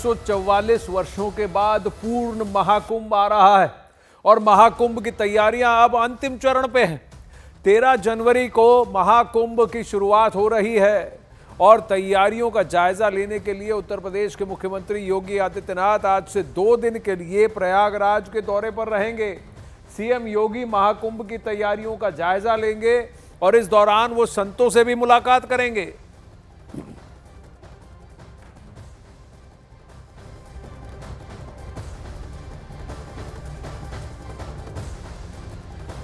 144 वर्षों के बाद पूर्ण महाकुंभ आ रहा है और महाकुंभ की तैयारियां अब अंतिम चरण पे हैं। 13 जनवरी को महाकुंभ की शुरुआत हो रही है और तैयारियों का जायजा लेने के लिए उत्तर प्रदेश के मुख्यमंत्री योगी आदित्यनाथ आज से 2 दिन के लिए प्रयागराज के दौरे पर रहेंगे। सीएम योगी महाकुंभ की तैयारियों का जायजा लेंगे और इस दौरान वो संतों से भी मुलाकात करेंगे।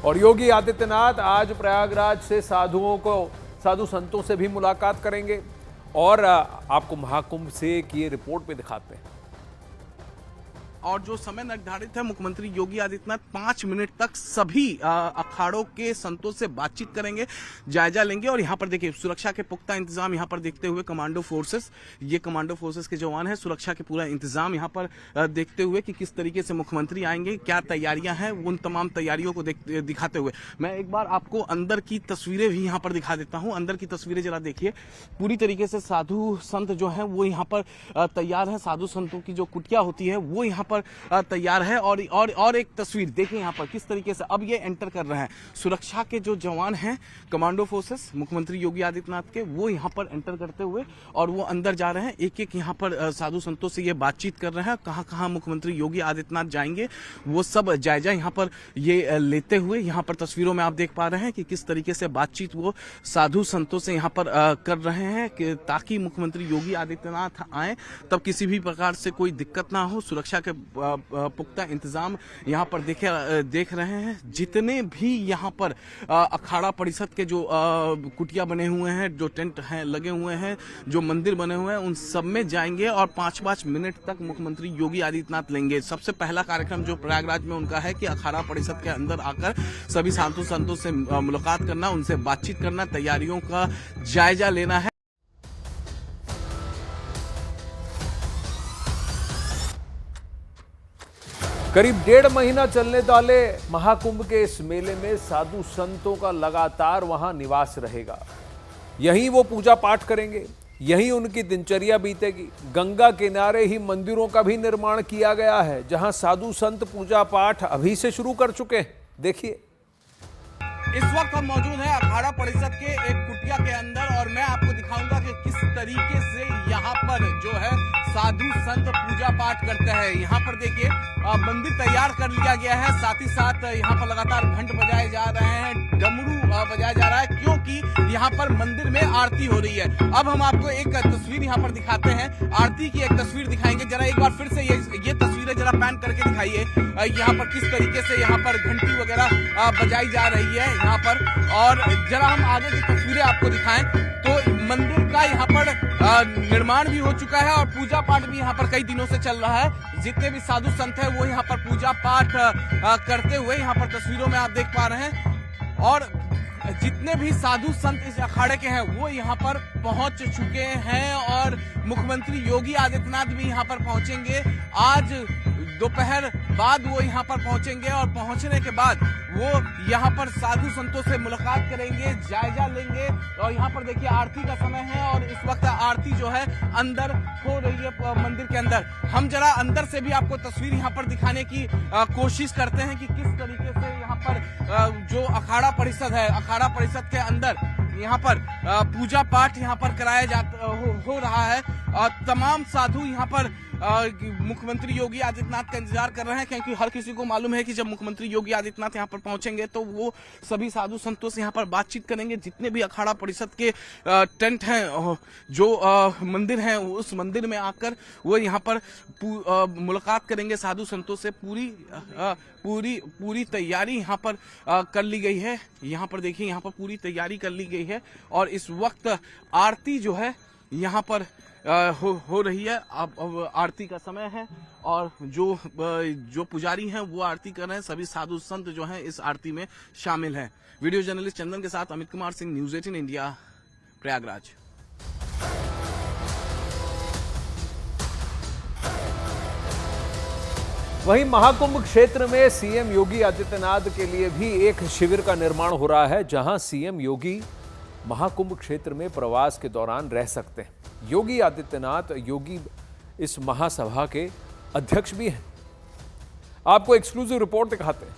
और योगी आदित्यनाथ आज प्रयागराज से साधु संतों से भी मुलाकात करेंगे और आपको महाकुंभ से की ये रिपोर्ट पे दिखाते हैं। और जो समय निर्धारित है, मुख्यमंत्री योगी आदित्यनाथ 5 मिनट तक सभी अखाड़ों के संतों से बातचीत करेंगे, जायजा लेंगे। और यहाँ पर देखिए सुरक्षा के पुख्ता इंतजाम यहाँ पर देखते हुए कमांडो फोर्सेस के जवान हैं। सुरक्षा के पूरा इंतजाम यहाँ पर देखते हुए कि किस तरीके से मुख्यमंत्री आएंगे, क्या तैयारियां हैं, उन तमाम तैयारियों को दिखाते हुए मैं एक बार आपको अंदर की तस्वीरें भी यहाँ पर दिखा देता हूँ। अंदर की तस्वीरें जरा देखिए, पूरी तरीके से साधु संत जो है वो यहाँ पर तैयार है। साधु संतों की जो कुटिया होती है वो यहाँ पर तैयार है। और एक तस्वीर देखिए यहाँ पर किस तरीके से अब ये एंटर कर रहे हैं। सुरक्षा के जो जवान हैं, कमांडो फोर्सेस मुख्यमंत्री योगी आदित्यनाथ के, वो यहाँ पर एंटर करते हुए और वो अंदर जा रहे हैं। एक एक यहाँ पर साधु संतों से ये बातचीत कर रहे हैं। कहाँ कहाँ मुख्यमंत्री योगी आदित्यनाथ जाएंगे वो सब जायजा यहाँ पर ये लेते हुए यहाँ पर तस्वीरों में आप देख पा रहे हैं कि किस तरीके से बातचीत वो साधु संतों से यहाँ पर कर रहे हैं कि ताकि मुख्यमंत्री योगी आदित्यनाथ आए तब किसी भी प्रकार से कोई दिक्कत ना हो। सुरक्षा के पुख्ता इंतजाम यहाँ पर देख रहे हैं। जितने भी यहाँ पर अखाड़ा परिषद के जो कुटिया बने हुए हैं, जो टेंट हैं लगे हुए हैं, जो मंदिर बने हुए हैं, उन सब में जाएंगे और 5-5 मिनट तक मुख्यमंत्री योगी आदित्यनाथ लेंगे। सबसे पहला कार्यक्रम जो प्रयागराज में उनका है कि अखाड़ा परिषद के अंदर आकर सभी साधु संतों से मुलाकात करना, उनसे बातचीत करना, तैयारियों का जायजा लेना है। करीब 1.5 महीना चलने वाले महाकुंभ के इस मेले में साधु संतों का लगातार वहां निवास रहेगा। यहीं वो पूजा पाठ करेंगे, यहीं उनकी दिनचर्या बीतेगी। गंगा किनारे ही मंदिरों का भी निर्माण किया गया है जहां साधु संत पूजा पाठ अभी से शुरू कर चुके हैं। देखिए, इस वक्त हम मौजूद हैं अखाड़ा परिषद के एक कुटिया के अंदर और मैं आपको दिखाऊंगा कि किस तरीके से यहाँ पर जो है साधु संत पूजा पाठ करते हैं। यहाँ पर देखिए मंदिर तैयार कर लिया गया है, साथ ही साथ यहाँ पर लगातार घंट बजाए जा रहे हैं, डमरू बजाया जा रहा है क्योंकि यहाँ पर मंदिर में आरती हो रही है। अब हम आपको एक तस्वीर यहाँ पर दिखाते हैं, आरती की एक तस्वीर दिखाएंगे। जरा एक बार फिर से ये तस्वीरें जरा पैन करके दिखाइए। यहाँ पर किस तरीके से यहाँ पर घंटी वगैरह बजाई जा रही है यहाँ पर। और जरा हम आगे की तस्वीरें आपको दिखाएं तो मंदिर का यहाँ पर निर्माण भी हो चुका है और पूजा पाठ भी यहाँ पर कई दिनों से चल रहा है। जितने भी साधु संत हैं वो यहाँ पर पूजा पाठ करते हुए यहाँ पर तस्वीरों में आप देख पा रहे हैं। और जितने भी साधु संत इस अखाड़े के हैं वो यहाँ पर पहुंच चुके हैं और मुख्यमंत्री योगी आदित्यनाथ भी यहाँ पर पहुंचेंगे। आज दोपहर बाद वो यहाँ पर पहुंचेंगे और पहुंचने के बाद वो यहाँ पर साधु संतों से मुलाकात करेंगे, जायजा लेंगे। और यहाँ पर देखिए आरती का समय है और इस वक्त आरती जो है अंदर हो रही है मंदिर के अंदर। हम जरा अंदर से भी आपको तस्वीर यहाँ पर दिखाने की कोशिश करते हैं कि किस तरीके से यहाँ पर जो अखाड़ा परिषद है, अखाड़ा परिषद के अंदर यहाँ पर पूजा पाठ यहाँ पर कराया हो रहा है। तमाम साधु यहाँ पर मुख्यमंत्री योगी आदित्यनाथ का इंतजार कर रहे हैं क्योंकि हर किसी को मालूम है कि जब मुख्यमंत्री योगी आदित्यनाथ यहाँ पर पहुंचेंगे तो वो सभी साधु संतों से यहाँ पर बातचीत करेंगे। जितने भी अखाड़ा परिषद के टेंट हैं, जो मंदिर हैं, उस मंदिर में आकर वो यहाँ पर मुलाकात करेंगे साधु संतों से। पूरी तैयारी यहाँ पर कर ली गई है। यहाँ पर देखिए यहाँ पर पूरी तैयारी कर ली गई है और इस वक्त आरती जो है यहाँ पर हो रही है। अब आरती का समय है और जो पुजारी हैं वो आरती कर रहे हैं। सभी साधु संत जो हैं इस आरती में शामिल हैं। वीडियो जर्नलिस्ट चंदन के साथ अमित कुमार सिंह, न्यूज़ 18 इंडिया, प्रयागराज। वहीं महाकुंभ क्षेत्र में सीएम योगी आदित्यनाथ के लिए भी एक शिविर का निर्माण हो रहा है जहां सीएम योगी महाकुंभ क्षेत्र में प्रवास के दौरान रह सकते हैं। योगी आदित्यनाथ इस महासभा के अध्यक्ष भी हैं। आपको एक्सक्लूसिव रिपोर्ट दिखाते हैं।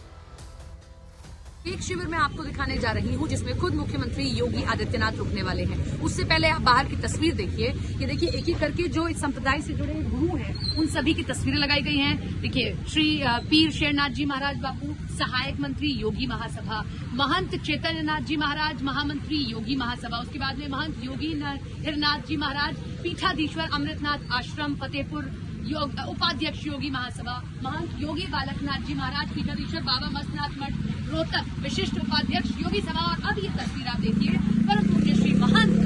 एक शिविर में आपको दिखाने जा रही हूं जिसमें खुद मुख्यमंत्री योगी आदित्यनाथ रुकने वाले हैं। उससे पहले आप बाहर की तस्वीर देखिए। ये देखिए एक एक करके जो इस संप्रदाय से जुड़े गुरु हैं उन सभी की तस्वीरें लगाई गई हैं। देखिए श्री पीर शेरनाथ जी महाराज बापू, सहायक मंत्री योगी महासभा, महंत चैतन्यनाथ जी महाराज महामंत्री योगी महासभा, उसके बाद में महंत योगी हिरनाथ जी महाराज पीठाधीश्वर अमृतनाथ आश्रम फतेहपुर उपाध्यक्ष योगी महासभा, महंत योगी बालकनाथ जी महाराज पीठाधीश्वर बाबा मस्तनाथ मठ रोहतक विशिष्ट उपाध्यक्ष योगी सभा। और अब ये तस्वीर आप देखिए परम पूज्य श्री महंत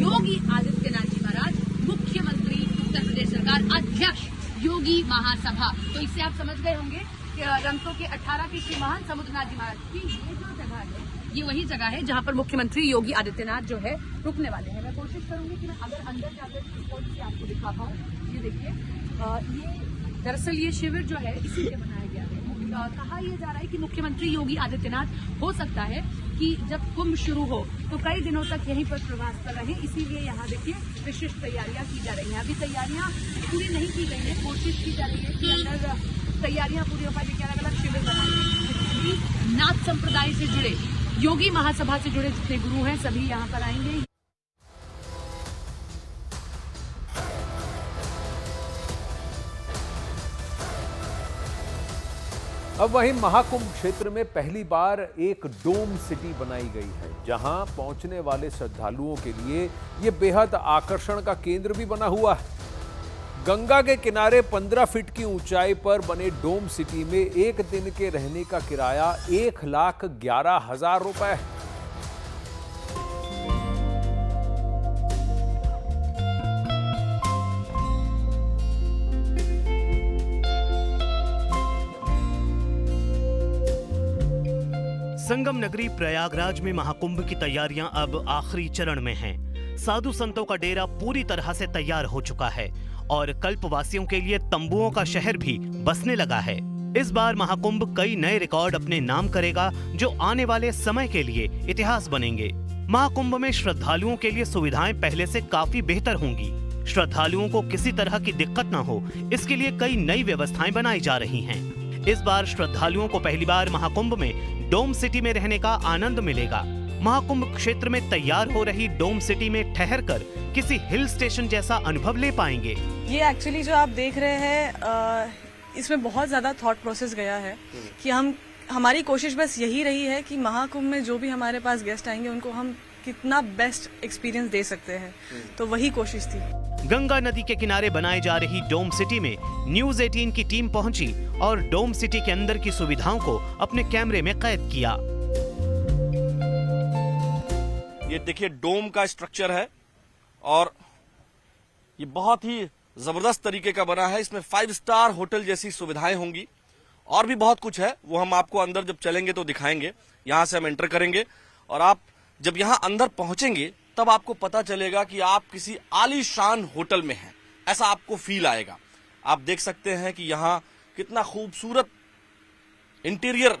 योगी आदित्यनाथ जी महाराज मुख्यमंत्री उत्तर प्रदेश सरकार अध्यक्ष योगी महासभा। तो इससे आप समझ गए होंगे कि रंगों के 18 के श्री महंत समुद्रनाथ जी महाराज की ये जो जगह है ये वही जगह है जहां पर मुख्यमंत्री योगी आदित्यनाथ जो है रुकने वाले हैं। मैं कोशिश करूंगी कि मैं अगर अंदर जाकर आपको दिखा पाऊँ। ये देखिए ये दरअसल ये शिविर जो है इसीलिए बनाया गया है। कहा यह जा रहा है कि मुख्यमंत्री योगी आदित्यनाथ हो सकता है कि जब कुंभ शुरू हो तो कई दिनों तक यहीं पर प्रवास कर रहे हैं, इसीलिए यहाँ देखिए विशिष्ट तैयारियां की जा रही हैं। अभी तैयारियां पूरी नहीं की गई है, कोशिश की जा रही है कि अंदर तैयारियां पूरी हो पाए। देखिए अलग अलग शिविर बनाए गए। नाथ संप्रदाय से जुड़े योगी महासभा से जुड़े जितने गुरु हैं सभी यहाँ पर आएंगे। अब वहीं महाकुंभ क्षेत्र में पहली बार एक डोम सिटी बनाई गई है, जहां पहुंचने वाले श्रद्धालुओं के लिए यह बेहद आकर्षण का केंद्र भी बना हुआ है। गंगा के किनारे 15 फीट की ऊंचाई पर बने डोम सिटी में एक दिन के रहने का किराया 1,11,000 रुपए है। संगम नगरी प्रयागराज में महाकुंभ की तैयारियां अब आखिरी चरण में हैं। साधु संतों का डेरा पूरी तरह से तैयार हो चुका है और कल्पवासियों के लिए तंबुओं का शहर भी बसने लगा है। इस बार महाकुंभ कई नए रिकॉर्ड अपने नाम करेगा जो आने वाले समय के लिए इतिहास बनेंगे। महाकुंभ में श्रद्धालुओं के लिए सुविधाएं पहले से काफी बेहतर होंगी। श्रद्धालुओं को किसी तरह की दिक्कत न हो, इसके लिए कई नई व्यवस्थाएं बनाई जा रही हैं। इस बार श्रद्धालुओं को पहली बार महाकुंभ में डोम सिटी में रहने का आनंद मिलेगा। महाकुंभ क्षेत्र में तैयार हो रही डोम सिटी में ठहरकर किसी हिल स्टेशन जैसा अनुभव ले पाएंगे। ये एक्चुअली जो आप देख रहे हैं इसमें बहुत ज्यादा थॉट प्रोसेस गया है कि हमारी कोशिश बस यही रही है कि महाकुंभ में जो भी हमारे पास गेस्ट आएंगे उनको हम कितना बेस्ट एक्सपीरियंस दे सकते हैं, तो वही कोशिश थी। गंगा नदी के किनारे बनाई जा रही डोम सिटी में न्यूज़ 18 की टीम पहुंची और डोम सिटी के अंदर की सुविधाओं को अपने कैमरे में कैद किया। ये देखिए डोम का स्ट्रक्चर है और ये बहुत ही जबरदस्त तरीके का बना है। इसमें 5 स्टार होटल जैसी सुविधाएं होंगी और भी बहुत कुछ है, वो हम आपको अंदर जब चलेंगे तो दिखाएंगे। यहाँ से हम एंटर करेंगे और आप जब यहाँ अंदर पहुंचेंगे तब आपको पता चलेगा कि आप किसी आलीशान होटल में हैं, ऐसा आपको फील आएगा। आप देख सकते हैं कि यहाँ कितना खूबसूरत इंटीरियर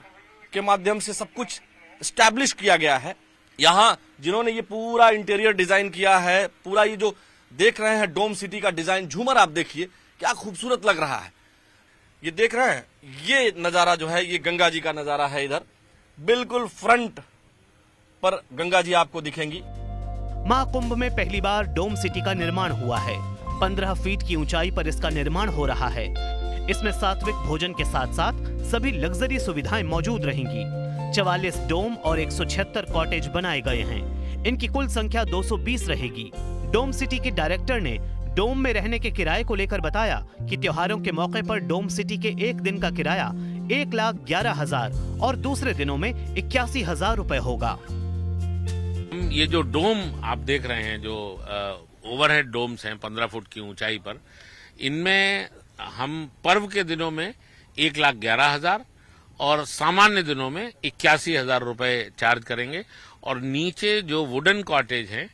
के माध्यम से सब कुछ एस्टैब्लिश किया गया है। यहाँ जिन्होंने ये पूरा इंटीरियर डिजाइन किया है, पूरा ये जो देख रहे हैं डोम सिटी का डिजाइन, झूमर आप देखिए क्या खूबसूरत लग रहा है। ये देख रहे हैं, ये नजारा जो है ये गंगा जी का नजारा है। इधर बिल्कुल फ्रंट पर गंगा जी आपको दिखेंगी। महाकुंभ में पहली बार डोम सिटी का निर्माण हुआ है। 15 फीट की ऊंचाई पर इसका निर्माण हो रहा है। इसमें सात्विक भोजन के साथ साथ सभी लग्जरी सुविधाएं मौजूद रहेंगी। 44 डोम और 176 कॉटेज बनाए गए हैं। इनकी कुल संख्या 220 रहेगी। डोम सिटी के डायरेक्टर ने डोम में रहने के किराए को लेकर बताया कि त्योहारों के मौके पर डोम सिटी के एक दिन का किराया 1,11,000 और दूसरे दिनों में 81,000 रुपए होगा। ये जो डोम आप देख रहे हैं, जो ओवरहेड डोम्स हैं 15 फुट की ऊंचाई पर, इनमें हम पर्व के दिनों में 1,11,000 और सामान्य दिनों में 81,000 रुपए चार्ज करेंगे। और नीचे जो वुडन कॉटेज हैं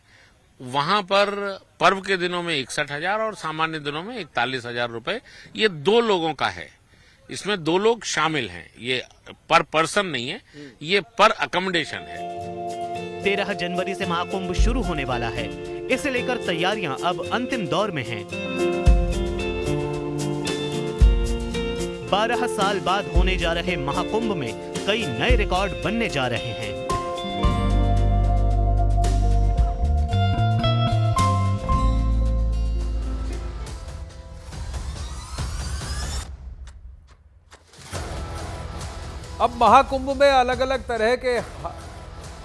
वहां पर पर्व के दिनों में 61,000 और सामान्य दिनों में 41,000 रुपए। ये 2 लोगों का है, इसमें 2 लोग शामिल हैं। ये पर पर्सन नहीं है, ये पर अकोमोडेशन है। 13 जनवरी से महाकुंभ शुरू होने वाला है। इसे लेकर तैयारियां अब अंतिम दौर में हैं। 12 साल बाद होने जा रहे महाकुंभ में कई नए रिकॉर्ड बनने जा रहे हैं। अब महाकुंभ में अलग अलग तरह के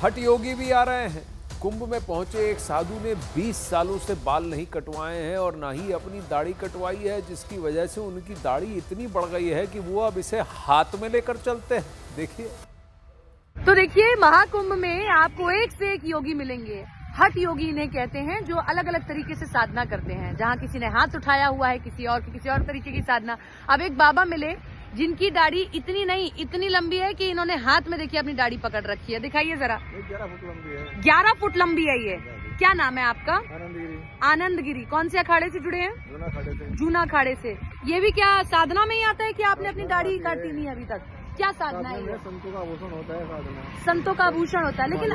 हठ योगी भी आ रहे हैं। कुंभ में पहुंचे एक साधु ने 20 सालों से बाल नहीं कटवाए हैं और ना ही अपनी दाढ़ी कटवाई है, जिसकी वजह से उनकी दाढ़ी इतनी बढ़ गई है कि वो अब इसे हाथ में लेकर चलते हैं। देखिए। तो देखिए, महाकुंभ में आपको एक से एक योगी मिलेंगे। हठ योगी इन्हें कहते हैं, जो अलग अलग तरीके से साधना करते हैं। जहां किसी ने हाथ उठाया हुआ है, किसी और तरीके की साधना। अब एक बाबा मिले जिनकी दाढ़ी इतनी नहीं, इतनी लंबी है कि इन्होंने हाथ में देखिए अपनी दाढ़ी पकड़ रखी है। दिखाइए जरा। 11 फुट लंबी है। 11 फुट लंबी है ये। क्या नाम है आपका? आनंदगिरी। आनंदगिरी। कौन से अखाड़े से जुड़े हैं? जूना खाड़े से। जूना अखाड़े से। ये भी क्या साधना में ही आता है कि आपने अपनी दाढ़ी काटी नहीं अभी तक? क्या साधना है ये? संतों का आभूषण होता है साधना। संतों का आभूषण होता है, लेकिन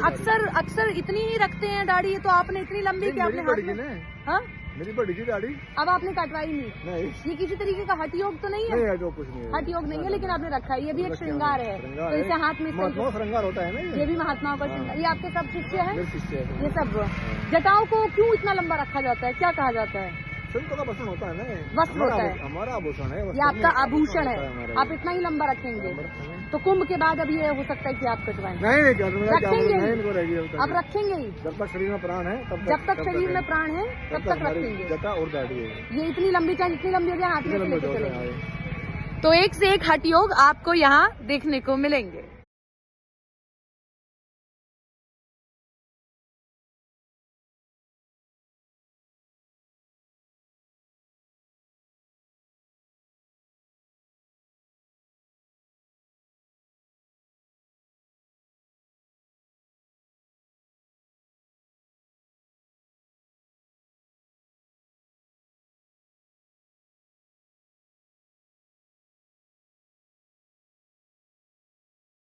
अक्सर इतनी ही रखते हैं दाढ़ी। तो आपने इतनी लंबी क्या अपने हाथ में? हाँ, मेरी बड़ी थी दाढ़ी। अब आपने कटवाई नहीं? ये किसी तरीके का हठ योग तो नहीं है? नहीं है, जो कुछ नहीं है। हट योग नहीं है, लेकिन आपने रखा है। ये भी एक श्रृंगार है, तो इसे हाथ में श्रृंगार होता है ना। ये भी महात्माओं का श्रृंगार। ये आपके सब शिष्य है? शिष्य है। ये सब जटाओं को क्यों इतना लंबा रखा जाता है? क्या कहा जाता है? संतों का वस्त्र होता है ना। वस्त्र होता है, हमारा आभूषण है। ये आपका आभूषण है। आप इतना ही लंबा रखेंगे तो कुंभ के बाद अब ये हो सकता है कि आप कटवाएं? नहीं, रखेंगे। अब रखेंगे ही जब तक शरीर में प्राण है, जब तक शरीर में प्राण है तब तक रखेंगे। जटा और दाढ़ी है। ये इतनी लंबी, चाहे जितनी लंबी हो जाए, हाथ में लेके चलेंगे। तो एक से एक हठ योग आपको यहाँ देखने को मिलेंगे।